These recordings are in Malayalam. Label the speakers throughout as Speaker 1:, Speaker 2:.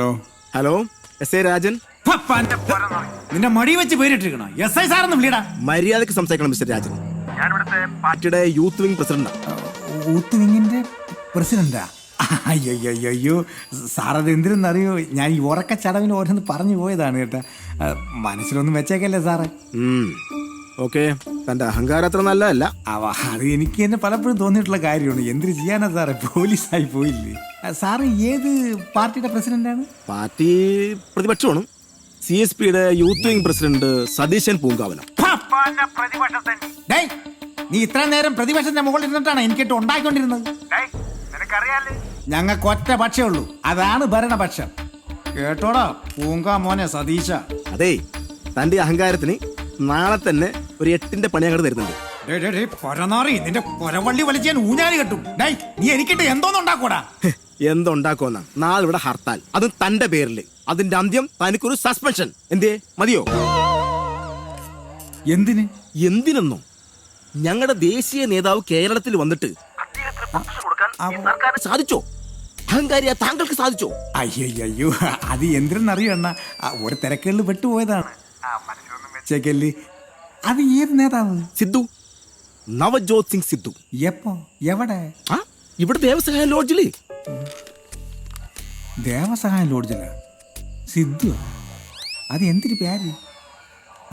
Speaker 1: Hello
Speaker 2: hello S I Rajan.
Speaker 1: നിന്റെ മടി വെച്ച് പേരിട്ടിരിക്കണോ? S I സാറൊന്നും വിളിയടാ.
Speaker 2: മര്യാദക്ക് സംസാരിക്കണം മിസ്റ്റർ രാജൻ. ഞാൻ ഇവിടുത്തെ പാർട്ടിയുടെ യൂത്ത് വിംഗ് പ്രസിഡന്റാ.
Speaker 1: യൂത്ത് വിങ്ങിന്റെ പ്രസിഡന്റാ? അയ്യോ സാറത് എന്തിനെന്നറിയോ, ഞാൻ ഈ ഉറക്ക ചടവിന് ഓരോന്ന് പറഞ്ഞു പോയതാണ് കേട്ടാ. മനസ്സിലൊന്നും വെച്ചേക്കല്ലേ സാറേ.
Speaker 2: ഓക്കെ, തന്റെ അഹങ്കാരം അത്ര നല്ലതല്ല.
Speaker 1: അത് എനിക്ക് തന്നെ പലപ്പോഴും തോന്നിയിട്ടുള്ള കാര്യമാണ്. എന്തിനു ചെയ്യാനാ സാറേ, പോലീസായി പോയില്ലേ. സാറ് ഏത് പാർട്ടിയുടെ പ്രസിഡന്റാണ്?
Speaker 2: പാർട്ടി പ്രതിപക്ഷമാണ്. CSPയുടെ youth wing president Satheesan Poonkavanam.
Speaker 1: നീ ഇത്ര നേരം പ്രതിപക്ഷത്തിന്റെ മുകളിൽ ഇരുന്നിട്ടാണ് എനിക്കിട്ട് ഉണ്ടാക്കിക്കൊണ്ടിരുന്നത്. ഞങ്ങൾക്ക് ഒറ്റ പക്ഷേ ഉള്ളൂ, അതാണ് ഭരണപക്ഷം. കേട്ടോടാ പൂങ്കാ മോനെ സതീശ.
Speaker 2: അതെ, തന്റെ അഹങ്കാരത്തിന് നാളെ തന്നെ ഒരു 8ന്റെ പണി അങ്ങോട്ട് തരുന്നുണ്ട്.
Speaker 1: നിന്റെ കൊരവള്ളി വലിച്ചാൻ ഊഞ്ഞാല് കെട്ടും. നീ എനിക്കിട്ട് എന്തോന്നുണ്ടാക്കൂടാ?
Speaker 2: എന്തുണ്ടാക്കുമെന്ന നാളെ ഇവിടെ ഹർത്താൽ, അതും തന്റെ പേരില്. അതിന്റെ അന്ത്യം തനിക്കൊരു സസ്പെൻഷൻ. എന്തേ, മതിയോ?
Speaker 1: എന്തിന്?
Speaker 2: എന്തിനെന്നോ, ഞങ്ങളുടെ ദേശീയ നേതാവ് കേരളത്തിൽ വന്നിട്ട് സാധിച്ചോ? അഹങ്കാരിയാ താങ്കൾക്ക് സാധിച്ചോ?
Speaker 1: അയ്യോ അത് എന്തിനെന്നറിയണ്ണ, ഒരു തിരക്കുകളിൽ പെട്ടുപോയതാണ്. ചെക്കല് അത് ഏത് നേതാവ്?
Speaker 2: സിദ്ധു, നവജോത് സിംഗ് സിദ്ധു.
Speaker 1: എപ്പോ എവിടെ?
Speaker 2: ഇവിടെ ദേവസഹായ ലോഡ്ജില്.
Speaker 1: ദേവസഹായ ലോഡ്ജില സിദ്ധു? അത് എന്തിന് പേര്?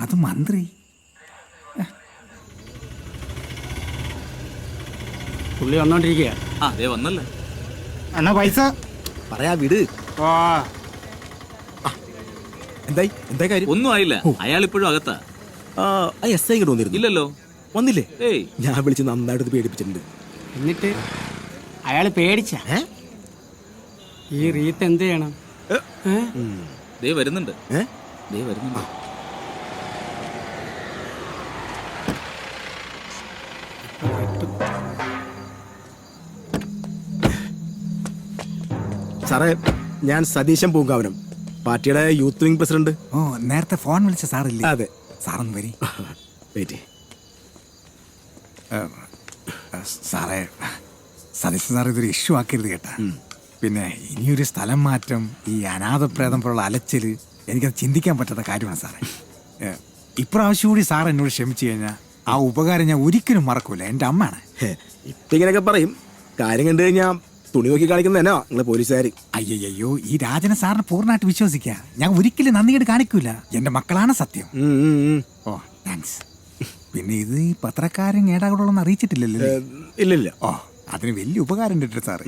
Speaker 1: അത് മന്ത്രി.
Speaker 3: പുള്ളി വന്നോണ്ടിരിക്കുക.
Speaker 4: വന്നല്ലേ
Speaker 1: അണ്ണാ പൈസ
Speaker 2: പറയാ വിട്. എന്തായി എന്തായി കാര്യം?
Speaker 4: ഒന്നും ആയില്ല, അയാൾ ഇപ്പോഴും അകത്താ.
Speaker 2: എസ് ഐ ഇങ്ങോട്ട് വന്നിരുന്നു.
Speaker 4: ഇല്ലല്ലോ.
Speaker 2: വന്നില്ലേ?
Speaker 4: ഏയ്,
Speaker 2: ഞാൻ വിളിച്ച് നന്നായിട്ട് പേടിപ്പിച്ചിട്ടുണ്ട്.
Speaker 3: എന്നിട്ട് അയാൾ പേടിച്ച ഈ റീത്ത് എന്ത് ചെയ്യണം?
Speaker 4: ദേ വരുന്നുണ്ട്. ദേ വരുന്നുണ്ട്.
Speaker 2: സാറേ, ഞാൻ സതീശൻ പൂങ്കാവനം, പാർട്ടിയുടെ യൂത്ത് വിംഗ് പ്രസിഡന്റ്.
Speaker 1: ഓ, നേരത്തെ ഫോൺ വിളിച്ച സാറില്ലേ?
Speaker 2: അതെ.
Speaker 1: സാറൊന്ന് വരി. സാറേ, സതീശൻ സാർ ഇതൊരു ഇഷ്യൂ ആക്കരുത് കേട്ടാ. പിന്നെ ഇനിയൊരു സ്ഥലം മാറ്റം, ഈ അനാഥപ്രേതം പോലുള്ള അലച്ചില്, എനിക്കത് ചിന്തിക്കാൻ പറ്റാത്ത കാര്യമാണ് സാറേ. ഇപ്രാവശ്യം കൂടി സാർ എന്നോട് ക്ഷമിച്ചു കഴിഞ്ഞാൽ ആ ഉപകാരം ഞാൻ ഒരിക്കലും മറക്കൂല. എൻ്റെ അമ്മയാണ്.
Speaker 2: ഇപ്പൊ ഇങ്ങനെയൊക്കെ പറയും, കാര്യം കണ്ടു കഴിഞ്ഞാൽ തുണി നോക്കി കാണിക്കുന്നതന്നോ നിങ്ങള് പോലീസുകാർ.
Speaker 1: അയ്യോ, ഈ രാജനെ സാറിന് പൂർണ്ണമായിട്ട് വിശ്വസിക്കുക. ഞാൻ ഒരിക്കലും നന്ദിയായിട്ട് കാണിക്കൂല. എന്റെ മക്കളാണ് സത്യം. ഓ താങ്ക്സ്. പിന്നെ ഇത് ഈ പത്രക്കാരൻ ഏടാകൂടൊന്നും അറിയിച്ചിട്ടില്ലല്ലോ?
Speaker 2: ഇല്ലില്ല.
Speaker 1: ഓ, അതിന് വലിയ ഉപകാരം ഉണ്ട് സാറ്.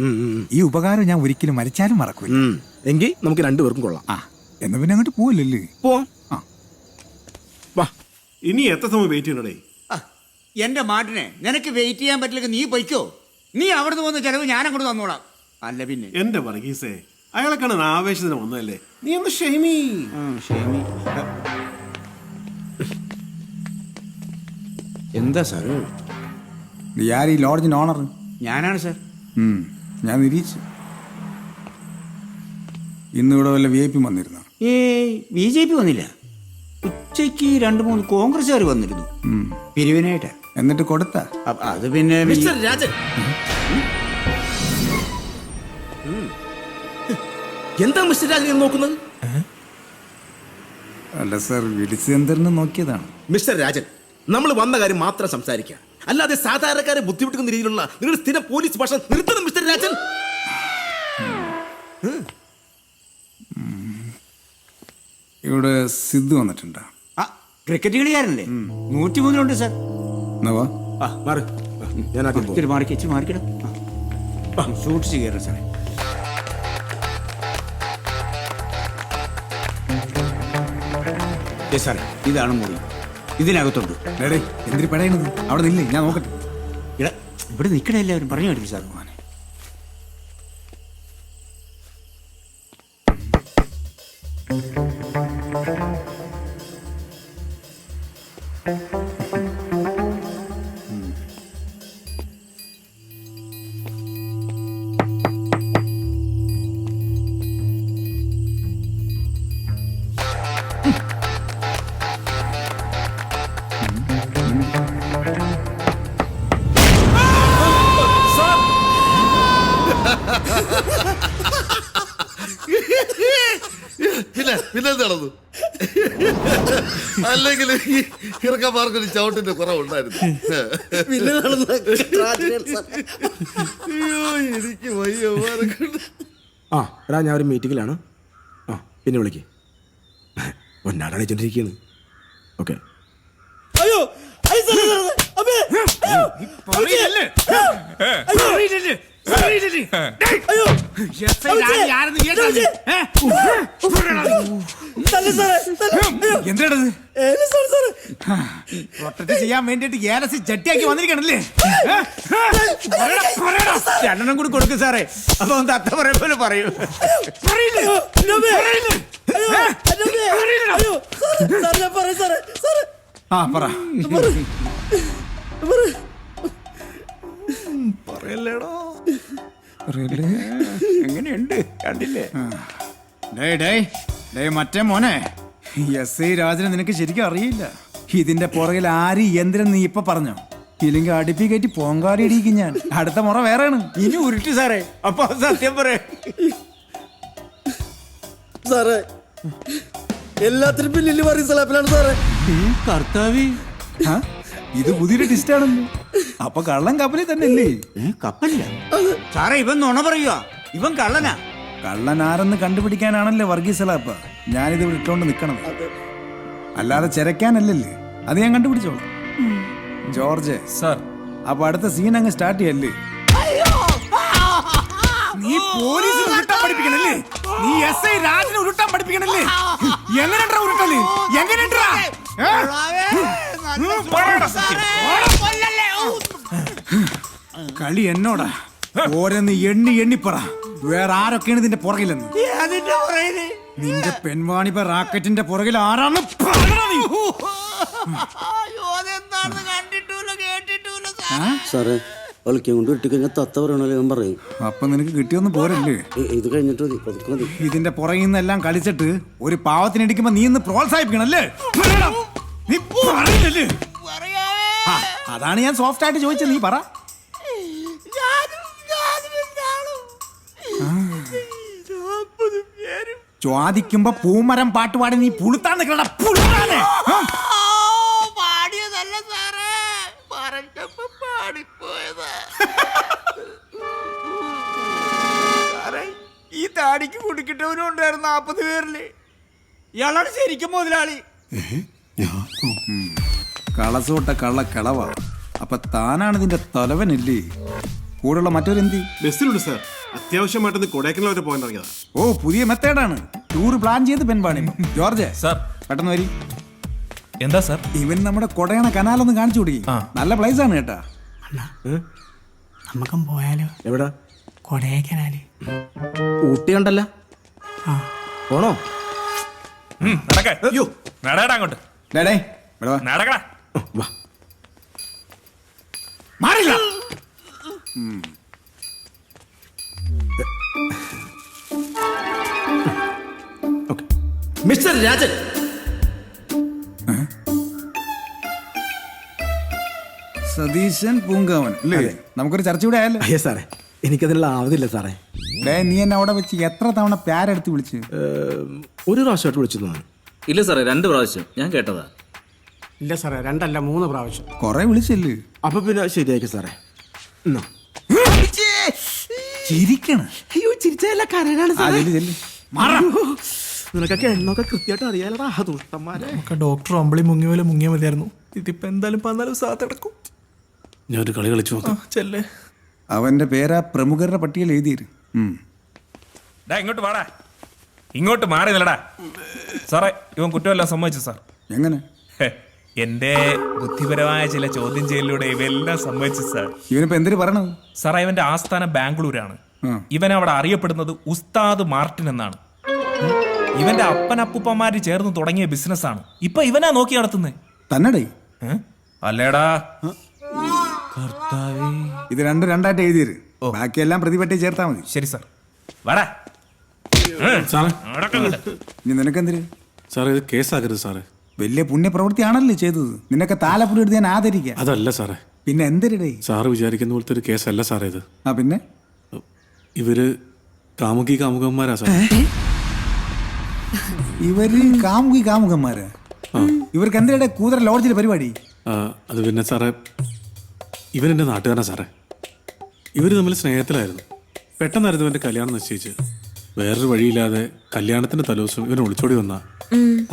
Speaker 1: ഈ ഉപകാരം ഞാൻ ഒരിക്കലും മരിച്ചാലും മറക്കൂല.
Speaker 2: എങ്കിൽ നമുക്ക് രണ്ടുപേർക്കും കൊള്ളാം.
Speaker 1: എന്നാ പിന്നെ അങ്ങോട്ട് പോവില്ലല്ലേ?
Speaker 2: പോവാം.
Speaker 5: ഇനി എത്ര സമയം വെയിറ്റ് ചെയ്യണേ?
Speaker 6: എന്റെ മാട്ടിനെ നിനക്ക് വെയിറ്റ് ചെയ്യാൻ പറ്റില്ലെങ്കിൽ നീ പൊയ്ക്കോ. നീ അവിടുന്ന് വന്ന് ചെലവ് ഞാൻ അങ്ങോട്ട് തന്നോളാം. അല്ല പിന്നെ
Speaker 5: എന്റെ വർഗീസേ, അയാളെ കാണാൻ ആവേശത്തിന് വന്നതല്ലേ, നീ ഒന്ന് ക്ഷമി.
Speaker 6: എന്താ സാർ?
Speaker 1: ആർ ഈ ലോഡ്ജിന് ഓണർ?
Speaker 6: ഞാനാണ് സാർ.
Speaker 1: ഞാൻ നിരീക്ഷിച്ചു. ഇന്നിവിടെ വല്ല VIP വന്നിരുന്നു?
Speaker 6: BJP വന്നില്ല. ഉച്ചയ്ക്ക് 2-3 കോൺഗ്രസ്സുകാർ വന്നിരുന്നു പിരിവിനായിട്ട്.
Speaker 1: എന്നിട്ട് കൊടുത്ത?
Speaker 6: അത് പിന്നെ
Speaker 2: മിസ്റ്റർ രാജൻ, എന്താ മിസ്റ്റർ രാജൻ നോക്കുന്നത്?
Speaker 1: അല്ല സാർ, വിളിച്ച് എന്തെന്ന് നോക്കിയതാണ്.
Speaker 2: മിസ്റ്റർ രാജൻ, നമ്മൾ വന്ന കാര്യം മാത്രം സംസാരിക്കുക, അല്ലാതെ സാധാരണക്കാരെ ബുദ്ധിമുട്ടുന്ന രീതിയിലുള്ള നിങ്ങളുടെ സ്ഥിരം പോലീസ് ഭാഷ നിർത്തണം മിസ്റ്റർ രാജൻ.
Speaker 1: ഇവിടെ സിദ്ധു വന്നിട്ടുണ്ടോ?
Speaker 6: ക്രിക്കറ്റ് കളിക്കാരനല്ലേ? 103 സാർ. മാറിക്കിട സൂക്ഷിച്ച് കയറണം സാറേ. സാറേ, ഇതാണ് മുറി. ഇതിനകത്തുണ്ട്.
Speaker 1: എന്തിനു പടയണത്? അവിടെ നില്ലേ, ഞാൻ നോക്കട്ടെ.
Speaker 6: ഇവിടെ നിൽക്കണ എല്ലാവരും പറഞ്ഞു കേട്ടില്ല സാർ.
Speaker 7: പിന്നെ നടന്നു. അല്ലെങ്കിൽ ഈ ഇറക്കന്മാർക്കൊരു ചവിട്ടിന്റെ കുറവുണ്ടായിരുന്നു. അയ്യോ എനിക്ക് വയ്യ.
Speaker 2: ആ എടാ ഞാൻ ഒരു മീറ്റിങ്ങിലാണ്. ആ പിന്നെ വിളിക്ക്. പൊന്നാട വിളിച്ചോണ്ടിരിക്കുകയാണ്. ഓക്കെ.
Speaker 1: എന്താണത്? പ്രൊട്ടക്ട് ചെയ്യാൻ വേണ്ടിട്ട് ഏലസി ചട്ടിയാക്കി വന്നിരിക്കണല്ലേ?
Speaker 6: രണ്ടെണ്ണം കൂടി കൊടുക്കും സാറേ. അപ്പൊ ഒന്ന് അത്ത പറയ പോലെ പറയൂ.
Speaker 1: ആ പറ.
Speaker 6: എങ്ങനെയുണ്ട് കണ്ടില്ലേ?
Speaker 1: മറ്റേ മോനെ, എസ് ഐ രാജനെ നിനക്ക് ശരിക്കും അറിയില്ല. ഇതിന്റെ പുറകിൽ ആര് യന്ത്രം നീ ഇപ്പൊ പറഞ്ഞോ? ഇല്ലെങ്കിൽ അടുപ്പി കയറ്റി പോങ്കാരി ഇടിക്കും ഞാൻ. അടുത്ത മുറ വേറെയാണ്.
Speaker 6: ഇനി ഉരുട്ടി സാറേ. അപ്പൊ സത്യം പറയേ.
Speaker 7: സാറേ എല്ലാത്തിനും പിന്നിൽ പറയും സലാപ്പിലാണ് സാറേ.
Speaker 3: കർത്താവി,
Speaker 1: ആ, ഇത് പുതിയൊരു ടിസ്റ്റ് ആണല്ലോ. അപ്പൊ കള്ളൻ കപ്പലിൽ തന്നെ അല്ലേ?
Speaker 6: കപ്പല്ല സാറേ. ഇവൻ നുണ പറയുക. ഇവൻ കള്ളനാ.
Speaker 1: കള്ളൻ ആരെന്ന് കണ്ടുപിടിക്കാനാണല്ലേ വർഗീസ് സലാപ്പ ഞാനിത് ഇട്ടോണ്ട് നിക്കണത്. അല്ലാതെ ചെരക്കാനല്ലല്ലേ. അത് ഞാൻ കണ്ടുപിടിച്ചോളാം. ജോർജ്
Speaker 4: സാർ,
Speaker 1: അപ്പൊ അടുത്ത സീൻ അങ്ങ് സ്റ്റാർട്ട് ചെയ്യല്ലേ? നീ പോലീസിന് ഉരുട്ടാൻ പഠിപ്പിക്കണല്ലേ? നീ എസ് ഐ രാജനെ ഉരുട്ടാൻ പഠിപ്പിക്കണല്ലേ? എങ്ങനെയാ ഉരുട്ടല്? എങ്ങനെയാ? കളി എന്നോടാ. ഓരോന്ന് എണ്ണി എണ്ണിപ്പറ. വേറെ ആരൊക്കെയാണ് ഇതിന്റെ പുറകിലെന്ന്? നിന്റെ പെൺവാണിപ്പ റാക്കറ്റിന്റെ പുറകിൽ ആരാണ്?
Speaker 7: സാറേ ഒളിക്കാൻ കൊണ്ട് ഇട്ടിക്കഴിഞ്ഞാൽ തത്ത പറയണല്ലോ ഞാൻ പറയും.
Speaker 1: അപ്പൊ നിനക്ക് കിട്ടിയൊന്നും പോരല്ലേ?
Speaker 7: ഇത് കഴിഞ്ഞിട്ട് മതി, പതുക്കെ മതി.
Speaker 1: ഇതിന്റെ പുറകിൽ നിന്നെല്ലാം കളിച്ചിട്ട് ഒരു പാവത്തിനിടിക്കുമ്പോ നീ ഇന്ന് പ്രോത്സാഹിപ്പിക്കണല്ലേ? നീ പറയില്ലല്ലേ? ആ, അതാണ് ഞാൻ സോഫ്റ്റ് ആയിട്ട് ചോദിച്ചത്. നീ പറ. ചോദിക്കുമ്പോ പൂമരം പാട്ടുപാടി നീ പുളുത്താൻ നിൽക്കണ പുളുത്താനെ.
Speaker 6: ഈ താടിക്ക് കുടിക്കിട്ടവനും ഉണ്ടായിരുന്നു 40 പേരില്. ഇയാളാണ് ശരിക്കും മുതലാളി.
Speaker 1: കളസോട്ട കള്ള കളവ. അപ്പൊ താനാണ് ഇതിന്റെ തലവനല്ലേ? കൂടെയുള്ള മറ്റൊരെന്തി?
Speaker 5: ബസ്സിലുണ്ട് സാർ. അത്യാവശ്യമായിട്ടൊന്ന് കൊടൈക്കനാൽ വരെ പോകാൻ ഇറങ്ങിയതാ.
Speaker 1: ഓ, പുതിയ മെത്തേഡാണ്. ടൂർ പ്ലാൻ ചെയ്ത് പെൺപാണി. George
Speaker 4: sir.
Speaker 1: പെട്ടെന്ന് വരി.
Speaker 4: എന്താ സാർ?
Speaker 1: ഇവൻ നമ്മുടെ കൊടയണ കനാലൊന്ന് കാണിച്ചു കൊടുക്കി. നല്ല പ്ലേസ് ആണ് കേട്ടാ.
Speaker 3: നമുക്കും പോയാലോ?
Speaker 2: എവിടാ?
Speaker 3: കൊടൈക്കനാല്.
Speaker 2: ഊട്ടി കണ്ടല്ല. പോണോ?
Speaker 4: അയ്യോ, നടടാ അങ്ങോട്ട്.
Speaker 1: ഡേടേ, ഇവിടെ വാ.
Speaker 4: നടക്കടാ.
Speaker 2: വാ.
Speaker 1: മാറില്ല.
Speaker 2: മിസ്റ്റർ രാജൻ,
Speaker 1: സതീശൻ പൂങ്കാവൻ അല്ലേ? നമുക്കൊരു ചർച്ച കൂടെ ആയല്ലോ.
Speaker 2: അയ്യോ സാറേ, എനിക്കതിനുള്ള ആവതില്ല സാറേ.
Speaker 1: നീ എന്നെ അവിടെ വെച്ച് എത്ര തവണ പ്യാരെടുത്ത് വിളിച്ച്?
Speaker 2: ഒരു പ്രാവശ്യമായിട്ട് വിളിച്ചു.
Speaker 4: ഇല്ല സാറേ, 2 പ്രാവശ്യം ഞാൻ കേട്ടതാ.
Speaker 3: ഇല്ല സാറേ, 2 അല്ല 3 പ്രാവശ്യം.
Speaker 1: കൊറേ വിളിച്ചല്ലേ?
Speaker 2: അപ്പൊ പിന്നെ ശരിയാക്കി സാറേ.
Speaker 1: ചിരിക്കണ.
Speaker 2: അയ്യോ ചിരിച്ചല്ല, കരനാണ് സാറേ. നിനക്കൊക്കെ എണ്ണൊക്കെ കൃത്യമായിട്ട് അറിയാലടാ ദുഷ്ടന്മാരെ.
Speaker 8: ഡോക്ടർ അമ്പിളി മുങ്ങിയ പോലെ മുങ്ങിയാൽ മതിയായിരുന്നു. ഇതിപ്പോ എന്തായാലും 14 ദിവസം കിടക്കും.
Speaker 5: ഞാൻ ഒരു കളി കളിച്ചു നോക്കാം.
Speaker 8: ചെല്ലേ.
Speaker 1: അവന്റെ പേരാ പ്രമുഖരുടെ പട്ടികയിൽ എഴുതിയിരു.
Speaker 9: ഇങ്ങോട്ട് വാടാ. ഇങ്ങോട്ട് മാറി നിലടാ. സാറേ, ഇവൻ കുറ്റമെല്ലാം സമ്മതിച്ചു സാർ.
Speaker 1: എങ്ങനെ?
Speaker 9: എന്റെ ബുദ്ധിപരമായ ചില ചോദ്യം ചെയ്യലിലൂടെ ഇവയെല്ലാം സമ്മതിച്ചു സാർ.
Speaker 1: ഇവനിപ്പോ എന്തിനു പറയണത്?
Speaker 9: സാറേ, ഇവന്റെ ആസ്ഥാനം ബാംഗ്ലൂരാണ്. ഇവൻ അവിടെ അറിയപ്പെടുന്നത് ഉസ്താദ് മാർട്ടിൻ എന്നാണ്. ഇവന്റെ അപ്പനപ്പൂപ്പന്മാര് ചേർന്ന് തുടങ്ങിയ ബിസിനസ്സാണ്. ഇപ്പൊ ഇവനാ നോക്കി നടത്തുന്നത്.
Speaker 1: തന്നടേ?
Speaker 9: അല്ലേടാ.
Speaker 1: ഇത് രണ്ടായിട്ട് എഴുതിയര്. ബാക്കിയെല്ലാം പ്രതിപട്ടി ചേർത്താ മതി.
Speaker 9: ശരി സാർ. വാടാ.
Speaker 1: ഇനി നിനക്കെന്തിര്?
Speaker 5: സാറേ, ഇത് കേസാക്കരുത് സാറേ.
Speaker 1: വലിയ പുണ്യപ്രവൃത്തിയാണല്ലേ ചെയ്തത്. നിനക്ക് താലപ്പൊടി എടുത്ത് ഞാൻ ആദരിക്കാം.
Speaker 5: അതല്ല സാറേ.
Speaker 1: പിന്നെ എന്തിരടേ?
Speaker 5: സാറ് വിചാരിക്കുന്ന പോലത്തെ ഒരു കേസല്ല സാറേ ഇത്.
Speaker 1: ആ പിന്നെ?
Speaker 5: ഇവര് കാമുകന്മാരാ സാർ.
Speaker 1: ഇവര് കാമുകന്മാര്. ഇവർക്ക് എന്തിനാ കൂതറ ലോഡ്ജിലെ പരിപാടി?
Speaker 5: അത് പിന്നെ സാറേ, ഇവൻ എൻ്റെ നാട്ടുകാരനാ സാറേ. ഇവർ തമ്മിൽ സ്നേഹത്തിലായിരുന്നു. പെട്ടെന്നായിരുന്നു ഇവൻ്റെ കല്യാണം നിശ്ചയിച്ച്. വേറൊരു വഴിയില്ലാതെ കല്യാണത്തിന്റെ തലേദിവസം ഇവൻ ഒളിച്ചോടി വന്ന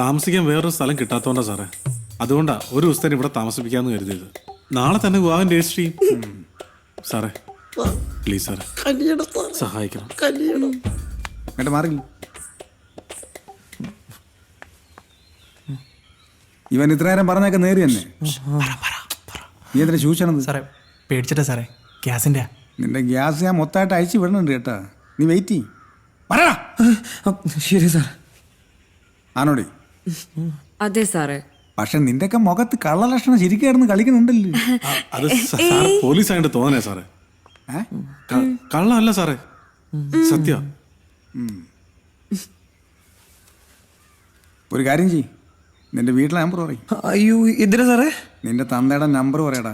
Speaker 5: താമസിക്കാൻ വേറൊരു സ്ഥലം കിട്ടാത്തോണ്ടാ സാറേ. അതുകൊണ്ടാ ഒരു ദിവസത്തേന് ഇവിടെ താമസിപ്പിക്കാന്ന് കരുതിയത്. നാളെ തന്നെ വിവാഹം രജിസ്റ്റർ ചെയ്യും. സാറേ പ്ലീസ് സാറേ, സഹായിക്കണം.
Speaker 1: എന്നിട്ട് മാറില്ല. ഇവൻ ഇത്ര നേരം പറഞ്ഞൊക്കെ നേരി തന്നെ. നീ എന്തിനാ സൂക്ഷിച്ചത്?
Speaker 8: സാറേ പേടിച്ചിട്ടാ സാറേ, ഗ്യാസിന്റെ.
Speaker 1: നിന്റെ ഗ്യാസ് ഞാൻ മൊത്തമായിട്ട് അയച്ചു വിടണുണ്ട് കേട്ടാ. നീ വെയിറ്റ് ചെയ്യ്. പറയടാ.
Speaker 7: ശരി സാർ.
Speaker 1: ആണോടി?
Speaker 10: അതെ സാറേ.
Speaker 1: പക്ഷെ നിന്റെയൊക്കെ മുഖത്ത് കള്ളലക്ഷണം ശരിക്കായിരുന്നു കളിക്കുന്നുണ്ടല്ലോ.
Speaker 5: അത് സാർ പോലീസ് ആയിട്ട് തോന്നണേ സാറേ. കള്ളല്ല സാറേ, സത്യ.
Speaker 1: ഒരു കാര്യം ചെയ്യ്, നിന്റെ വീട്ടിലെ നമ്പർ പറയും.
Speaker 7: അയ്യോ എന്തിനാ സാറേ?
Speaker 1: നിന്റെ തന്തയുടെ നമ്പർ പറയടാ.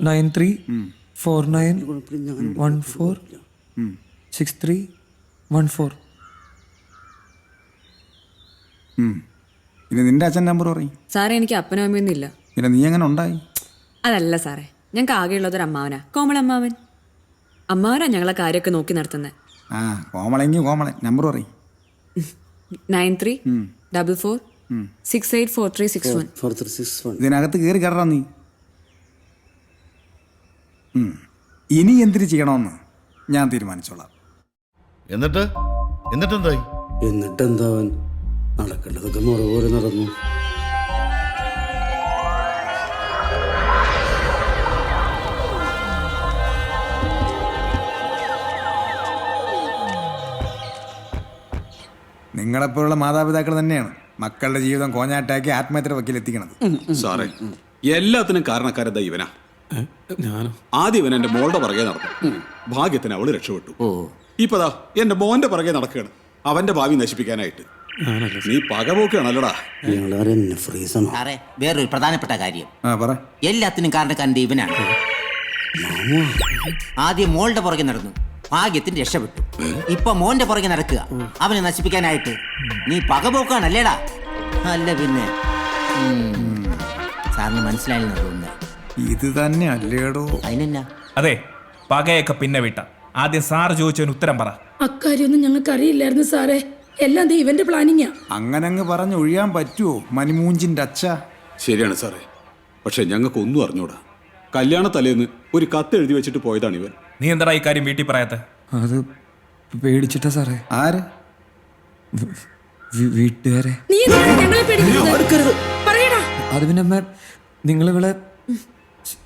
Speaker 7: 9349146314.
Speaker 1: ഇനി നിന്റെ അച്ഛൻ നമ്പർ പറയും.
Speaker 10: സാറേ എനിക്ക് അപ്പനും അമ്മയൊന്നും ഇല്ല.
Speaker 1: പിന്നെ നീ എങ്ങനെ ഉണ്ടായി?
Speaker 10: അതല്ല സാറേ, ഞങ്ങൾക്ക് ആകെയുള്ളതൊരു അമ്മാവനാ, കോമളമ്മാവൻ. അമ്മാവനാ ഞങ്ങളെ കാര്യമൊക്കെ നോക്കി നടത്തുന്നത്.
Speaker 1: ആ കോമളെങ്കിൽ കോമളൻ നമ്പർ പറയും.
Speaker 10: 9344684361.
Speaker 1: ഇതിനകത്ത് കയറി കയറാ നീ. ഇനി എന്തിനു ചെയ്യണമെന്ന് ഞാൻ തീരുമാനിച്ചോളാം.
Speaker 2: എന്നിട്ടെന്തായി?
Speaker 7: എന്നിട്ടെന്താവൻ നടക്കേണ്ടതൊക്കെ മുറ പോലെ നടന്നു.
Speaker 1: നിങ്ങളെപ്പോലുള്ള മാതാപിതാക്കൾ തന്നെയാണ് മക്കളുടെ ജീവിതം കോഞ്ഞാട്ടാക്കി ആത്മഹത്യയുടെ വക്കീലെത്തിക്കണത്.
Speaker 11: സാറേ എല്ലാത്തിനും കാരണക്കാരത ഇവനാ.
Speaker 5: ഞാനോ?
Speaker 11: ആദ്യം ഇവൻ എന്റെ മോളുടെ പുറകെ നടന്നു. ഭാഗ്യത്തിന് അവള് രക്ഷപ്പെട്ടു. ഇപ്പതാ എന്റെ മോന്റെ പുറകെ നടക്കുകയാണ്, അവന്റെ ഭാവി നശിപ്പിക്കാനായിട്ട്. നീ പകപോക്കാണല്ലോടാ.
Speaker 6: സാറേ വേറൊരു പ്രധാനപ്പെട്ട കാര്യം,
Speaker 1: പറ.
Speaker 6: എല്ലാത്തിനും കാരണക്കാരൻ്റെ ഇവനാണ്. ആദ്യം മോളുടെ പുറകെ നടന്നു, ഭാഗ്യത്തിന് രക്ഷപ്പെട്ടു. ഇപ്പൊ മോന്റെ പുറകെ നടക്കുക, അവനെ നശിപ്പിക്കാനായിട്ട്. നീ പകപോക്കാണല്ലേടാ? അല്ല പിന്നെ. സാറിന് മനസ്സിലായെന്ന് തോന്നുന്നു.
Speaker 1: ഇത് തന്നെ അല്ലേടോ?
Speaker 6: അതിനെന്നാ?
Speaker 9: അതെ, പകയൊക്കെ പിന്നെ വിട്ട. ആദ്യം സാറ് ചോദിച്ചതിന് ഉത്തരം പറ.
Speaker 10: അക്കാര്യൊന്നും ഞങ്ങൾക്ക് അറിയില്ലായിരുന്നു സാറേ, എല്ലാം ഇവന്റെ പ്ലാനിങ്ങാ.
Speaker 1: അങ്ങനെ അങ്ങ് പറഞ്ഞ് ഒഴിയാൻ പറ്റുമോ മണിമൂഞ്ചിന്റെ അച്ഛ?
Speaker 11: ശരിയാണ് സാറേ, പക്ഷെ ഞങ്ങൾക്ക് ഒന്നും അറിഞ്ഞൂടാ. കല്യാണ തലേന്ന് ഒരു കത്ത് എഴുതി വെച്ചിട്ട് പോയതാണ് ഇവൻ.
Speaker 9: നീ എന്താ ഈ കാര്യം വീട്ടിൽ പറയാത്ത?
Speaker 7: അത് പേടിച്ചിട്ടാ സാറേ.
Speaker 1: ആര്?
Speaker 7: വീട്ടുകാരെ. അത് പിന്നെ അമ്മ നിങ്ങളിവിടെ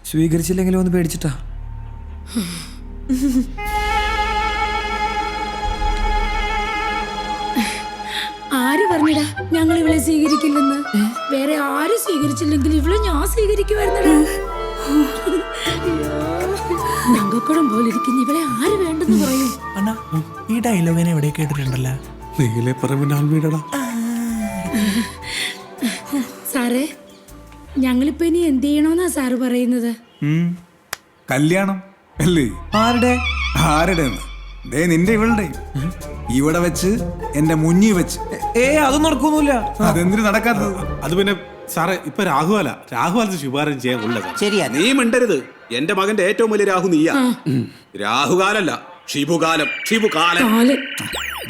Speaker 7: സ്വീകരിച്ചില്ലെങ്കിലും ഒന്ന് പേടിച്ചിട്ടാ.
Speaker 10: ആര് പറഞ്ഞടാ ഞങ്ങൾ ഇവളെ സ്വീകരിക്കില്ലെന്ന്? വേറെ ആരും സ്വീകരിച്ചില്ലെങ്കിൽ ഇവളെ ഞാൻ സ്വീകരിക്കുമായിരുന്നടാ. നങ്കക്കുടം പോലെ ഇരിക്കുന്ന ഇവളെ ആര് വേണ്ടെന്ന് പറയും?
Speaker 8: അണ്ണാ ഈ ഡയലോഗിനെ എവിടെ കേട്ടിട്ടുണ്ടല്ലോ.
Speaker 5: നീലെ പറമ്പിന്റെ ആൾവീടടാ.
Speaker 10: സാറേ ഞങ്ങളിപ്പോ ഇനി എന്ത് ചെയ്യണമെന്നാ സാറ് പറയുന്നത്?
Speaker 1: കല്യാണം അല്ലേ?
Speaker 8: ആരുടെ?
Speaker 1: ആരുടെ? ദേ നിന്റെ ഇവളുടെ. ഇവിടെ വെച്ച് എന്റെ മുന്നിൽ വെച്ച്.
Speaker 8: അതൊന്നും നടക്കൊന്നുമില്ല.
Speaker 1: അതെന്തിനു നടക്കാത്തത്?
Speaker 5: അത് പിന്നെ സാറേ ഇപ്പൊ രാഹുകാലത്ത് ശുപാർശ ചെയ്യാൻ ഉള്ള
Speaker 6: ശരിയാ.
Speaker 11: നീ മിണ്ടരുത്. എന്റെ മകന്റെ ഏറ്റവും വലിയ രാഹു നീയാ. രാഹുകാലല്ല, ഷിബുകാലം.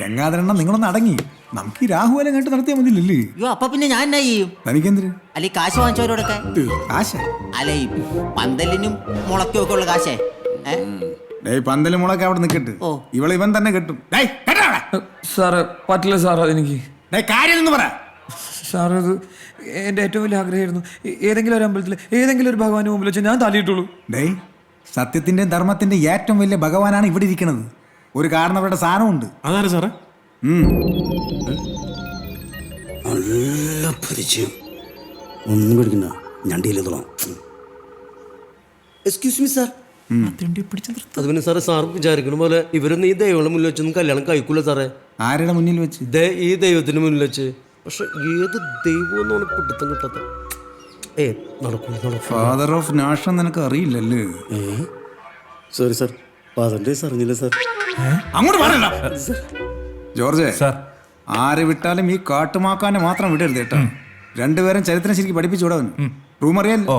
Speaker 1: ഗംഗാധരണ്ണ നിങ്ങളൊന്ന് അടങ്ങി. നമുക്ക് ഈ രാഹുകാലം കേട്ട് നടത്തിയാൽ മതിയില്ലേ?
Speaker 6: അയ്യോ അപ്പൊ പിന്നെ ഞാൻ എന്നാ ചെയ്യും?
Speaker 1: തനിക്കെന്തിന്?
Speaker 6: അല്ല ഈ കാശ് വാങ്ങിച്ചവരോടൊക്കെ.
Speaker 1: കാശ?
Speaker 6: അല്ല ഈ പന്തലിനും മുളയ്ക്കും ഒക്കെ ഉള്ള കാശേ.
Speaker 1: പന്തല് മുളൊക്കെ അവിടെ നിൽക്കട്ട്. ഇവളെ ഇവൻ തന്നെ കെട്ടും.
Speaker 7: സാറ് പറ്റില്ല സാർ, അതെനിക്ക്.
Speaker 1: കാര്യം പറ
Speaker 7: സാർ. അത് എൻ്റെ ഏറ്റവും വലിയ ആഗ്രഹമായിരുന്നു. ഏതെങ്കിലും ഒരു അമ്പലത്തിൽ ഏതെങ്കിലും ഒരു ഭഗവാന്റെ മുമ്പിൽ വെച്ച് ഞാൻ തല്ലിയിട്ടുള്ളൂ.
Speaker 1: സത്യത്തിന്റെ ധർമ്മത്തിന്റെ ഏറ്റവും വലിയ ഭഗവാനാണ് ഇവിടെ ഇരിക്കുന്നത്. ഒരു കാരണവരുടെ സാധനമുണ്ട്.
Speaker 5: അതാണ് സാറേ.
Speaker 7: നല്ല പരിചയം. ഒന്നും പേടിക്കണ്ട, ഞാൻ ഡീൽ ചെയ്തോളാം. Excuse me sir. അത് പിന്നെ സാറേ, സാർ വിചാരിക്കണ പോലെ ഇവരൊന്നും ഈ ദൈവങ്ങളുടെ മുന്നിൽ വെച്ചൊന്നും കല്യാണം കഴിക്കൂല സാറേ.
Speaker 1: ആരുടെ മുന്നിൽ വെച്ച്?
Speaker 7: ഈ ദൈവത്തിന് മുന്നിൽ വെച്ച്. പക്ഷെ ഏത് ദൈവം എന്നാണ് പിടുത്തം കിട്ടാത്ത.
Speaker 1: ഫാദർ ഓഫ് നാഷൻ നിനക്ക് അറിയില്ലല്ലേ?
Speaker 7: സോറി സാർ, അറിഞ്ഞില്ല സാർ.
Speaker 1: അങ്ങോട്ട് പറയണ്ട ജോർജ്. ആരെ വിട്ടാലും ഈ കാട്ടുമാക്കാനെ മാത്രം വിടരുത് കേട്ടോ. രണ്ടുപേരും ചരിത്രം ശരിക്കും പഠിപ്പിച്ചു വിടാൻ റൂം അറിയാലോ.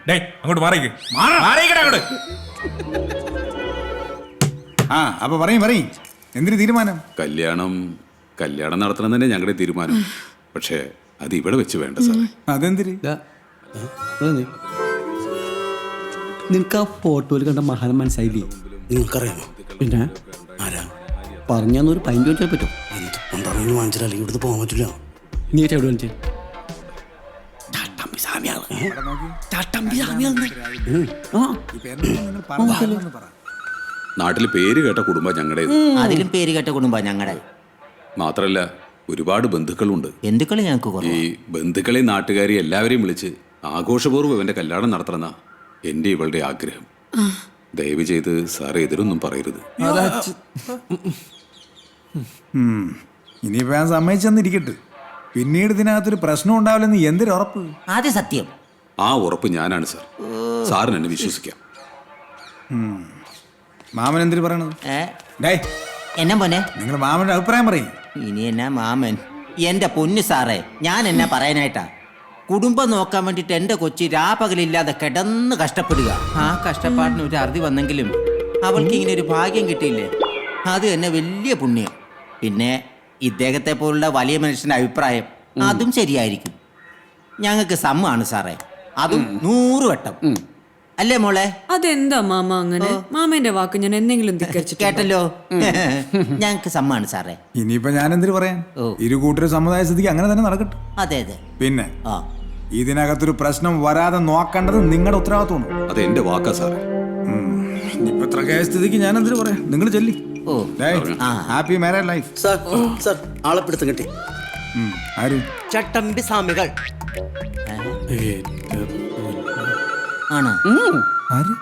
Speaker 9: ഡേയ് അങ്ങോട്ട് മാറിക്ക്. മാറിക്കടാ അങ്ങോട്ട്.
Speaker 1: ആ അപ്പൊ പറയും എന്തിനു തീരുമാനം?
Speaker 11: കല്യാണം നടത്തണം തന്നെ ഞങ്ങളുടെ തീരുമാനം. പക്ഷേ അത് ഇവിടെ വെച്ച് വേണ്ട സാറേ.
Speaker 1: അതെന്തിരി?
Speaker 3: നിനക്ക് ആ ഫോട്ടോയിൽ കണ്ട മഹാനം മനസ്സിലായില്ലേ?
Speaker 2: നിങ്ങൾക്കറിയാമോ?
Speaker 3: പിന്നെ
Speaker 2: ആരാ
Speaker 3: പറഞ്ഞൊരു പൈൻ ചോദിച്ചാൽ പറ്റും.
Speaker 2: പണ്ടാണെന്ന് വാങ്ങിച്ചാൽ അല്ലെങ്കിൽ ഇവിടുന്ന് പോകാൻ പറ്റില്ല.
Speaker 3: നീ എവിടെ വാങ്ങിച്ചേ?
Speaker 11: നാട്ടിൽ പേര് കേട്ട കുടുംബം ഞങ്ങളുടേത്.
Speaker 6: അതിലും പേര് കേട്ട കുടുംബ ഞങ്ങളുടെ.
Speaker 11: മാത്രല്ല ഒരുപാട് ബന്ധുക്കളുണ്ട്.
Speaker 6: ബന്ധുക്കളെ ഞങ്ങൾക്ക്
Speaker 11: ഈ
Speaker 6: കുറവാ.
Speaker 11: ബന്ധുക്കളെയും നാട്ടുകാരെയും എല്ലാവരെയും വിളിച്ച് ആഘോഷപൂർവ്വം ഇവന്റെ കല്യാണം നടത്തണമെന്നാ എന്റെ ഇവളുടെ ആഗ്രഹം. ദയവ് ചെയ്ത് സാർ എതിരൊന്നും പറയരുത്.
Speaker 1: ഇനിയിപ്പോ ഞാൻ സമ്മതിച്ചെന്നിരിക്കട്ടെ. പിന്നീട് ഇതിനകത്തൊരു പ്രശ്നം ഉണ്ടാവില്ലെന്ന് എന്തൊരുറപ്പ്?
Speaker 6: അത് സത്യം.
Speaker 11: ആ ഉറപ്പ് ഞാനാണ് സാർ. സാറിന് എന്നെ വിശ്വസിക്കാം.
Speaker 1: മാമൻ എന്തിനു പറയണത്? ഡേയ്
Speaker 6: എന്നാ പോനെ?
Speaker 1: നിങ്ങൾ മാമന്റെ അഭിപ്രായം പറയും.
Speaker 6: ഇനി എന്നാ മാമൻ? എന്റെ പൊന്നു സാറേ, ഞാൻ എന്നാ പറയാനായിട്ടാ? കുടുംബം നോക്കാൻ വേണ്ടിട്ട് എന്റെ കൊച്ചി രാപകലില്ലാതെ കിടന്ന് കഷ്ടപ്പെടുക. ആ കഷ്ടപ്പാടിന് ഒരു അറുതി വന്നെങ്കിലും അവൾക്ക് ഇങ്ങനെ ഒരു ഭാഗ്യം കിട്ടിയില്ലേ, അത് തന്നെ വലിയ പുണ്യം. പിന്നെ ഇദ്ദേഹത്തെ പോലുള്ള വലിയ മനുഷ്യന്റെ അഭിപ്രായം അതും ശരിയായിരിക്കും. ഞങ്ങൾക്ക് സമ്മതാണ് സാറേ, അതും 100 വട്ടം. അല്ലേ മോളെ?
Speaker 10: അതെന്താ മാമ അങ്ങനെ? മാമന്റെ വാക്ക് ഞാൻ എന്തെങ്കിലും
Speaker 6: കേട്ടല്ലോ. ഞങ്ങൾക്ക് സമ്മതാണ് സാറേ.
Speaker 1: ഇനിയിപ്പോ ഞാൻ എന്തിനു പറയാൻ? ഇരു കൂട്ടരും സമുദായ സ്ഥിതിക്ക് അങ്ങനെ തന്നെ നടക്കട്ടെ.
Speaker 6: അതെ അതെ.
Speaker 1: പിന്നെ ഇതിനകത്തൊരു പ്രശ്നം വരാതെ നോക്കേണ്ടത് നിങ്ങളുടെ ഉത്തരവാദിത്വമാണ്.
Speaker 11: അത് എന്റെ വാക്കാ സാറേ.
Speaker 1: ഇപ്പൊ ഇത്ര കേസ് സ്ഥിതിക്ക് ഞാൻ എന്തിനു പറയാം? നിങ്ങൾ ചെല്ലി. Happy married life.
Speaker 2: സാർ ആളെ പിടുത്തം കിട്ടി.
Speaker 1: ആര്?
Speaker 2: ചട്ടമ്പി സ്വാമികൾ.
Speaker 6: ആണോ?
Speaker 1: ആര്?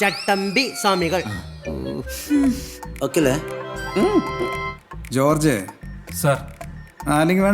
Speaker 2: ചട്ടമ്പി സ്വാമികൾ. ഓക്കെ
Speaker 1: ജോർജ്
Speaker 9: സാർ
Speaker 1: അല്ലെങ്കിൽ